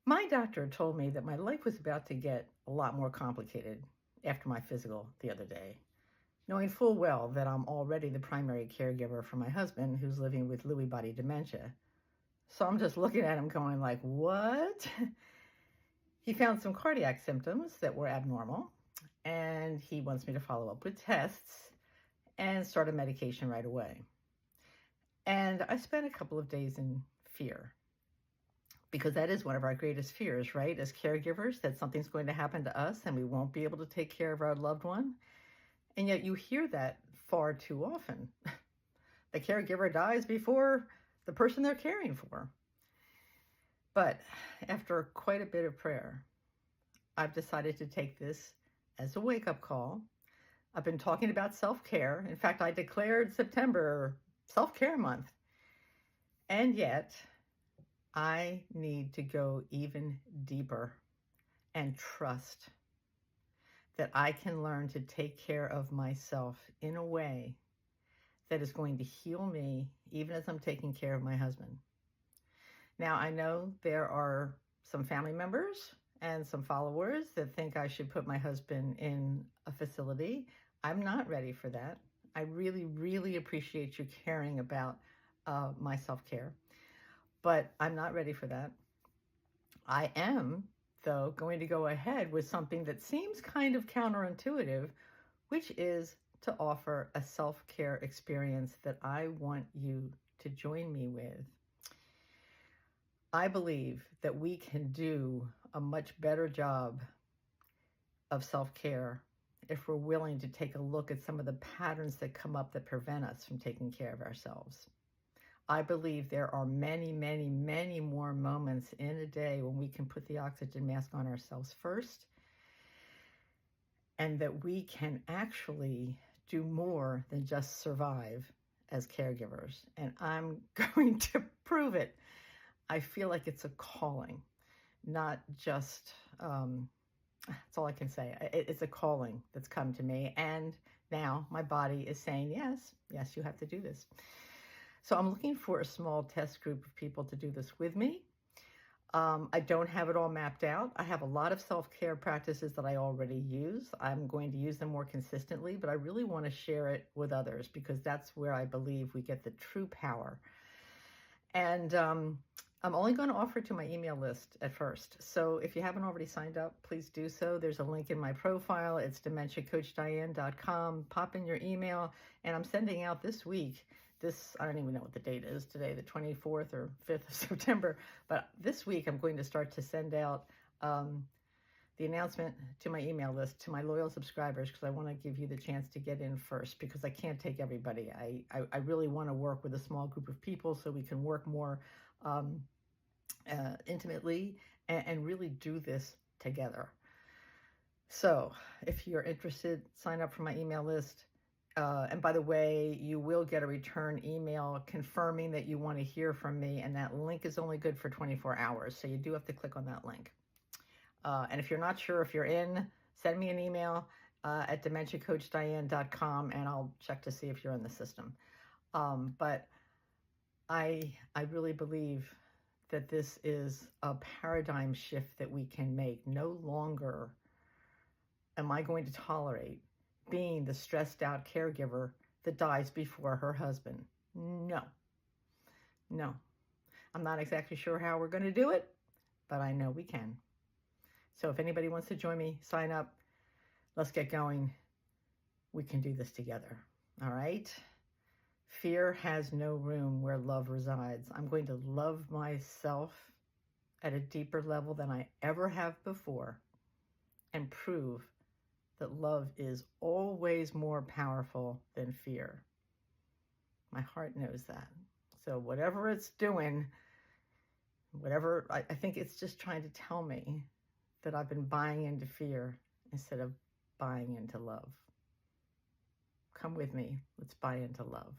My doctor told me that my life was about to get a lot more complicated after my physical the other day, knowing full well that I'm already the primary caregiver for my husband who's living with Lewy body dementia. So I'm just looking at him going like, what? He found some cardiac symptoms that were abnormal, and he wants me to follow up with tests and start a medication right away. And I spent a couple of days in fear, because that is one of our greatest fears, right? As caregivers, that something's going to happen to us and we won't be able to take care of our loved one. And yet you hear that far too often. The caregiver dies before the person they're caring for. But after quite a bit of prayer, I've decided to take this as a wake-up call. I've been talking about self-care. In fact, I declared September self-care month. And yet, I need to go even deeper and trust that I can learn to take care of myself in a way that is going to heal me, even as I'm taking care of my husband. Now, I know there are some family members and some followers that think I should put my husband in a facility. I'm not ready for that. I really, really appreciate you caring about my self-care. But I'm not ready for that. I am, though, going to go ahead with something that seems kind of counterintuitive, which is to offer a self-care experience that I want you to join me with. I believe that we can do a much better job of self-care if we're willing to take a look at some of the patterns that come up that prevent us from taking care of ourselves. I believe there are many, many, many more moments in a day when we can put the oxygen mask on ourselves first, and that we can actually do more than just survive as caregivers. And I'm going to prove it. I feel like it's a calling, not just, that's all I can say. It's a calling that's come to me. And now my body is saying, yes, you have to do this. So I'm looking for a small test group of people to do this with me. I don't have it all mapped out. I have a lot of self-care practices that I already use. I'm going to use them more consistently, but I really want to share it with others because that's where I believe we get the true power. And I'm only going to offer it to my email list at first. So if you haven't already signed up, please do so. There's a link in my profile. It's dementiacoachdiane.com. Pop in your email, and I'm sending out this week I don't even know what the date is today, the 24th or 5th of September, but this week I'm going to start to send out the announcement to my email list, to my loyal subscribers, because I want to give you the chance to get in first, because I can't take everybody. I really want to work with a small group of people so we can work more intimately and really do this together. So if you're interested, sign up for my email list. And by the way, you will get a return email confirming that you want to hear from me, and that link is only good for 24 hours, so you do have to click on that link. And if you're not sure if you're in, send me an email at dementiacoachdiane.com, and I'll check to see if you're in the system. But I really believe that this is a paradigm shift that we can make. No longer am I going to tolerate being the stressed out caregiver that dies before her husband. No. I'm not exactly sure how we're going to do it, but I know we can. So if anybody wants to join me, sign up. Let's get going. We can do this together. All right? Fear has no room where love resides. I'm going to love myself at a deeper level than I ever have before and prove that love is always more powerful than fear. My heart knows that. So whatever it's doing, I think it's just trying to tell me that I've been buying into fear instead of buying into love. Come with me. Let's buy into love.